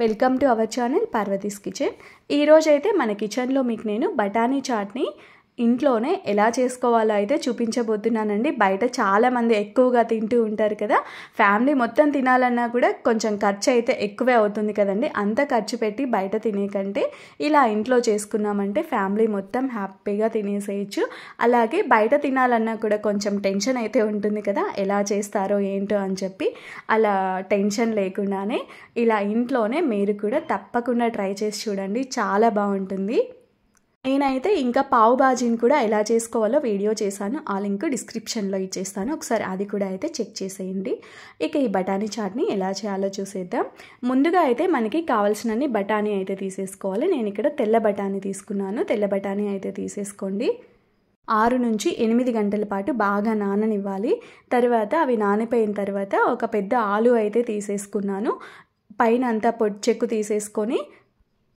Welcome to our channel Parvati's kitchen. ఈరోజు అయితే మన కిచెన్లో మీకు నేను బఠానీ చాట్ని ఇంట్లోనే ఎలా చేసుకోవాలో అయితే చూపించబోతున్నానండి. బయట చాలామంది ఎక్కువగా తింటూ ఉంటారు కదా, ఫ్యామిలీ మొత్తం తినాలన్నా కూడా కొంచెం ఖర్చు అయితే ఎక్కువే అవుతుంది కదండి. అంత ఖర్చు పెట్టి బయట తినే కంటే ఇలా ఇంట్లో చేసుకున్నామంటే ఫ్యామిలీ మొత్తం హ్యాపీగా తినేసేయచ్చు. అలాగే బయట తినాలన్నా కూడా కొంచెం టెన్షన్ అయితే ఉంటుంది కదా, ఎలా చేస్తారో ఏంటో అని చెప్పి. అలా టెన్షన్ లేకుండానే ఇలా ఇంట్లోనే మీరు కూడా తప్పకుండా ట్రై చేసి చూడండి, చాలా బాగుంటుంది. నేనైతే ఇంకా పావు బాజీని కూడా ఎలా చేసుకోవాలో వీడియో చేశాను, ఆ లింక్ డిస్క్రిప్షన్లో ఇచ్చేస్తాను, ఒకసారి అది కూడా అయితే చెక్ చేసేయండి. ఇక ఈ బఠానీ చాట్ని ఎలా చేయాలో చూసేద్దాం. ముందుగా అయితే మనకి కావాల్సినన్ని బఠానీ అయితే తీసేసుకోవాలి. నేను ఇక్కడ తెల్ల బఠానీ తీసుకున్నాను. తెల్ల బఠానీ అయితే తీసేసుకోండి. 6 నుంచి 8 గంటల పాటు బాగా నాననివ్వాలి. తర్వాత అవి నానిపోయిన తర్వాత ఒక పెద్ద ఆలు అయితే తీసేసుకున్నాను. పైన అంతా పొడి చెక్కు తీసేసుకొని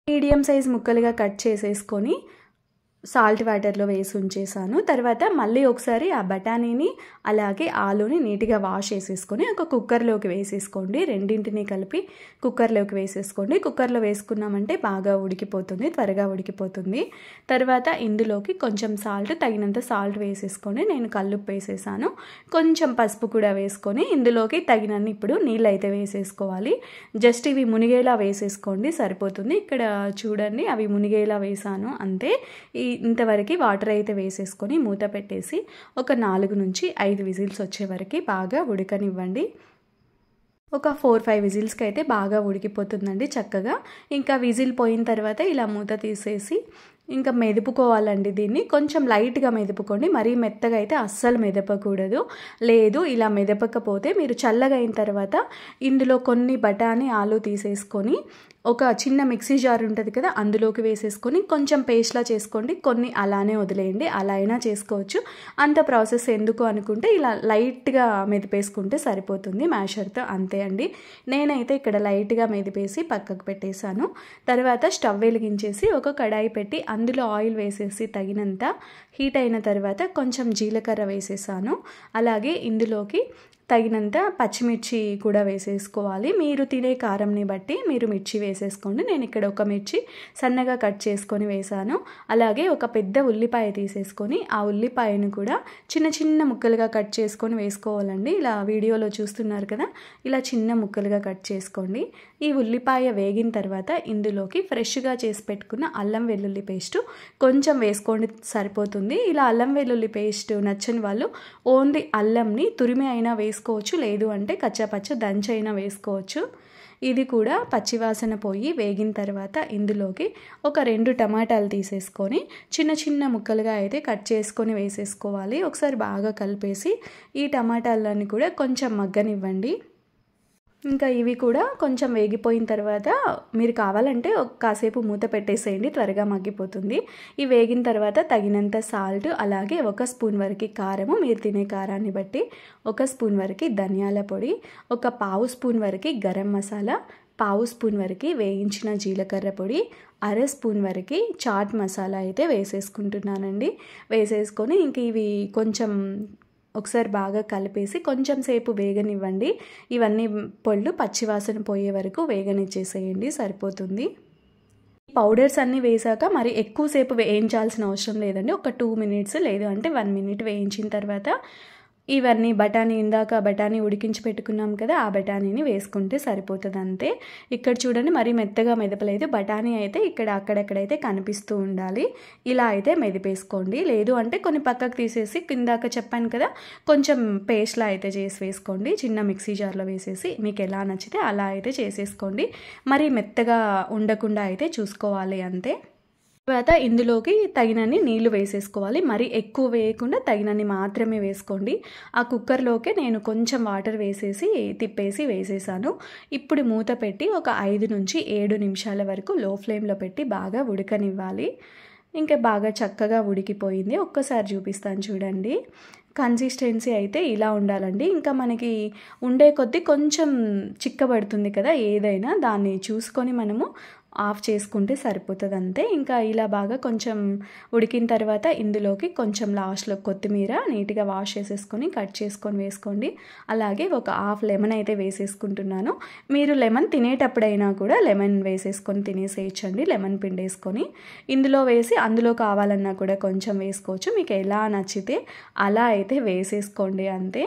మీడియం సైజ్ ముక్కలుగా కట్ చేసేసుకొని సాల్ట్ వాటర్లో వేసి ఉంచేసాను. తర్వాత మళ్ళీ ఒకసారి ఆ బఠానీని అలాగే ఆలుని నీట్గా వాష్ చేసేసుకొని ఒక కుక్కర్లోకి వేసేసుకోండి. రెండింటిని కలిపి కుక్కర్లోకి వేసేసుకోండి. కుక్కర్లో వేసుకున్నామంటే బాగా ఉడికిపోతుంది, త్వరగా ఉడికిపోతుంది. తర్వాత ఇందులోకి కొంచెం సాల్ట్, తగినంత సాల్ట్ వేసేసుకొని నేను కల్లుప్పు వేసేసాను. కొంచెం పసుపు కూడా వేసుకొని ఇందులోకి తగినన్ని ఇప్పుడు నీళ్ళు అయితే వేసేసుకోవాలి. జస్ట్ ఇవి మునిగేలా వేసేసుకోండి, సరిపోతుంది. ఇక్కడ చూడండి, అవి మునిగేలా వేసాను అంతే. ఇంతవరకు వాటర్ అయితే వేసేసుకొని మూత పెట్టేసి ఒక 4 నుంచి 5 విజిల్స్ వచ్చే వరకు బాగా ఉడకనివ్వండి. ఒక 4-5 విజిల్స్కి అయితే బాగా ఉడికిపోతుందండి చక్కగా. ఇంకా విజిల్ పోయిన తర్వాత ఇలా మూత తీసేసి ఇంకా మెదుపుకోవాలండి. దీన్ని కొంచెం లైట్గా మెదుపుకోండి, మరీ మెత్తగా అయితే అస్సలు మెదపకూడదు. లేదు ఇలా మెదపకపోతే మీరు చల్లగా అయిన తర్వాత ఇందులో కొన్ని బఠానీ ఆలు తీసేసుకొని ఒక చిన్న మిక్సీ జార్ ఉంటుంది కదా, అందులోకి వేసేసుకొని కొంచెం పేస్ట్లా చేసుకోండి. కొన్ని అలానే వదిలేయండి, అలా అయినా చేసుకోవచ్చు. అంత ప్రాసెస్ ఎందుకు అనుకుంటే ఇలా లైట్గా మెదిపేసుకుంటే సరిపోతుంది మ్యాషర్తో, అంతే అండి. నేనైతే ఇక్కడ లైట్గా మెదిపేసి పక్కకు పెట్టేశాను. తర్వాత స్టవ్ వెలిగించేసి ఒక కడాయి పెట్టి అందులో ఆయిల్ వేసేసి తగినంత హీట్ అయిన తర్వాత కొంచెం జీలకర్ర వేసేసాను. అలాగే ఇందులోకి తగినంత పచ్చిమిర్చి కూడా వేసేసుకోవాలి. మీరు తినే కారంని బట్టి మీరు మిర్చి వేసేసుకోండి. నేను ఇక్కడ ఒక మిర్చి సన్నగా కట్ చేసుకొని వేసాను. అలాగే ఒక పెద్ద ఉల్లిపాయ తీసేసుకొని ఆ ఉల్లిపాయను కూడా చిన్న చిన్న ముక్కలుగా కట్ చేసుకొని వేసుకోవాలండి. ఇలా వీడియోలో చూస్తున్నారు కదా, ఇలా చిన్న ముక్కలుగా కట్ చేసుకోండి. ఈ ఉల్లిపాయ వేగిన తర్వాత ఇందులోకి ఫ్రెష్గా చేసి పెట్టుకున్న అల్లం వెల్లుల్లి పేస్ట్ కొంచెం వేసుకోండి, సరిపోతుంది. ఇలా అల్లం వెల్లుల్లి పేస్ట్ నచ్చని వాళ్ళు ఓన్లీ అల్లంని తురిమి అయినా వేసుకోవచ్చు, లేదు అంటే కచ్చాపచ్చ దంచి అయినా వేసుకోవచ్చు. ఇది కూడా పచ్చివాసన పోయి వేగిన తర్వాత ఇందులోకి ఒక 2 టమాటాలు తీసేసుకొని చిన్న చిన్న ముక్కలుగా అయితే కట్ చేసుకొని వేసేసుకోవాలి. ఒకసారి బాగా కలిపేసి ఈ టమాటాలన్నీ కూడా కొంచెం మగ్గనివ్వండి. ఇంకా ఇవి కూడా కొంచెం వేగిపోయిన తర్వాత మీరు కావాలంటే కాసేపు మూత పెట్టేసేయండి, త్వరగా మగ్గిపోతుంది. ఇవి వేగిన తర్వాత తగినంత సాల్ట్, అలాగే 1 స్పూన్ వరకు కారము, మీరు తినే కారాన్ని బట్టి 1 స్పూన్ వరకు ధనియాల పొడి, ఒక పావు స్పూన్ వరకు గరం మసాలా, పావు స్పూన్ వరకు వేయించిన జీలకర్ర పొడి, 1/2 స్పూన్ వరకు చాట్ మసాలా అయితే వేసేసుకుంటున్నానండి. వేసేసుకొని ఇంక ఇవి కొంచెం ఒకసారి బాగా కలిపేసి కొంచెం సేపు వేగనివ్వండి. ఇవన్నీ పొళ్ళు పచ్చివాసన పోయే వరకు వేగనిచ్చేసేయండి, సరిపోతుంది. పౌడర్స్ అన్నీ వేసాక మరి ఎక్కువసేపు వేయించాల్సిన అవసరం లేదండి. ఒక 2 మినిట్స్ లేదు అంటే 1 మినిట్ వేయించిన తర్వాత ఇవన్నీ ఇందాక బఠానీ ఉడికించి పెట్టుకున్నాం కదా, ఆ బఠానీని వేసుకుంటే సరిపోతుంది అంతే. ఇక్కడ చూడండి, మరీ మెత్తగా మెదపలేదు. బఠానీ అయితే ఇక్కడ అక్కడెక్కడైతే కనిపిస్తూ ఉండాలి, ఇలా అయితే మెదిపేసుకోండి. లేదు అంటే కొన్ని పక్కకు తీసేసి కిందాక చెప్పాను కదా, కొంచెం పేస్ట్లా అయితే చేసి వేసుకోండి. చిన్న మిక్సీ జార్లో వేసేసి మీకు ఎలా నచ్చితే అలా అయితే చేసేసుకోండి. మరీ మెత్తగా ఉండకుండా అయితే చూసుకోవాలి అంతే. తర్వాత ఇందులోకి తగినన్ని నీళ్లు వేసేసుకోవాలి. మరీ ఎక్కువ వేయకుండా తగినన్ని మాత్రమే వేసుకోండి. ఆ కుక్కర్లోకే నేను కొంచెం వాటర్ వేసేసి తిప్పేసి వేసేసాను. ఇప్పుడు మూత పెట్టి ఒక 5 నుంచి 7 నిమిషాల వరకు లో ఫ్లేమ్లో పెట్టి బాగా ఉడకనివ్వాలి. ఇంకా బాగా చక్కగా ఉడికిపోయింది. ఒక్కసారి చూపిస్తాను చూడండి. కన్సిస్టెన్సీ అయితే ఇలా ఉండాలండి. ఇంకా మనకి ఉండే కొద్దీ కొంచెం చిక్కబడుతుంది కదా ఏదైనా, దాన్ని చూసుకొని మనము ఆఫ్ చేసుకుంటే సరిపోతుంది అంతే. ఇంకా ఇలా బాగా కొంచెం ఉడికిన తర్వాత ఇందులోకి కొంచెం లాస్ట్లో కొత్తిమీర నీట్గా వాష్ చేసేసుకొని కట్ చేసుకొని వేసుకోండి. అలాగే ఒక హాఫ్ లెమన్ అయితే వేసేసుకుంటున్నాను. మీరు లెమన్ తినేటప్పుడైనా కూడా లెమన్ వేసేసుకొని తినేసేయచ్చండి. లెమన్ పిండేసుకొని ఇందులో వేసి అందులో కావాలన్నా కూడా కొంచెం వేసుకోవచ్చు. మీకు ఎలా నచ్చితే అలా అయితే వేసేసుకోండి అంతే.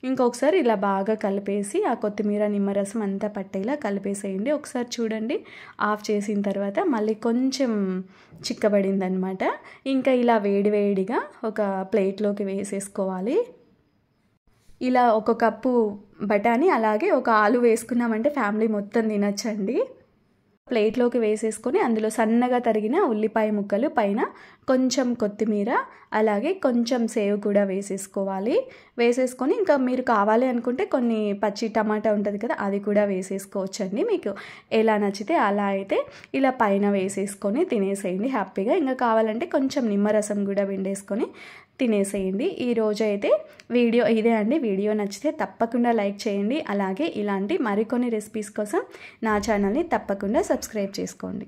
ఇంకొకసారి ఇలా బాగా కలిపేసి ఆ కొత్తిమీర నిమ్మరసం అంతా పట్టేలా కలిపేసేయండి. ఒకసారి చూడండి, ఆఫ్ చేసిన తర్వాత మళ్ళీ కొంచెం చిక్కబడిందనమాట. ఇంకా ఇలా వేడివేడిగా ఒక ప్లేట్లోకి వేసేసుకోవాలి. ఇలా 1 కప్పు బఠానీ అలాగే 1 ఆలు వేసుకున్నామంటే ఫ్యామిలీ మొత్తం తినచ్చండి. ప్లేట్లోకి వేసేసుకొని అందులో సన్నగా తరిగిన ఉల్లిపాయ ముక్కలు, పైన కొంచెం కొత్తిమీర, అలాగే కొంచెం సేవ్ కూడా వేసేసుకోవాలి. వేసేసుకొని ఇంకా మీరు కావాలి అనుకుంటే కొన్ని పచ్చి టమాటా ఉంటుంది కదా, అది కూడా వేసేసుకోవచ్చండి. మీకు ఎలా నచ్చితే అలా అయితే ఇలా పైన వేసేసుకొని తినేసేయండి హ్యాపీగా. ఇంకా కావాలంటే కొంచెం నిమ్మరసం కూడా పిండేసుకొని తినేసేయండి. ఈరోజు అయితే వీడియో ఇదే అండి. వీడియో నచ్చితే తప్పకుండా లైక్ చేయండి. అలాగే ఇలాంటి మరికొన్ని రెసిపీస్ కోసం నా ఛానల్ని తప్పకుండా సబ్స్క్రైబ్ చేసుకోండి.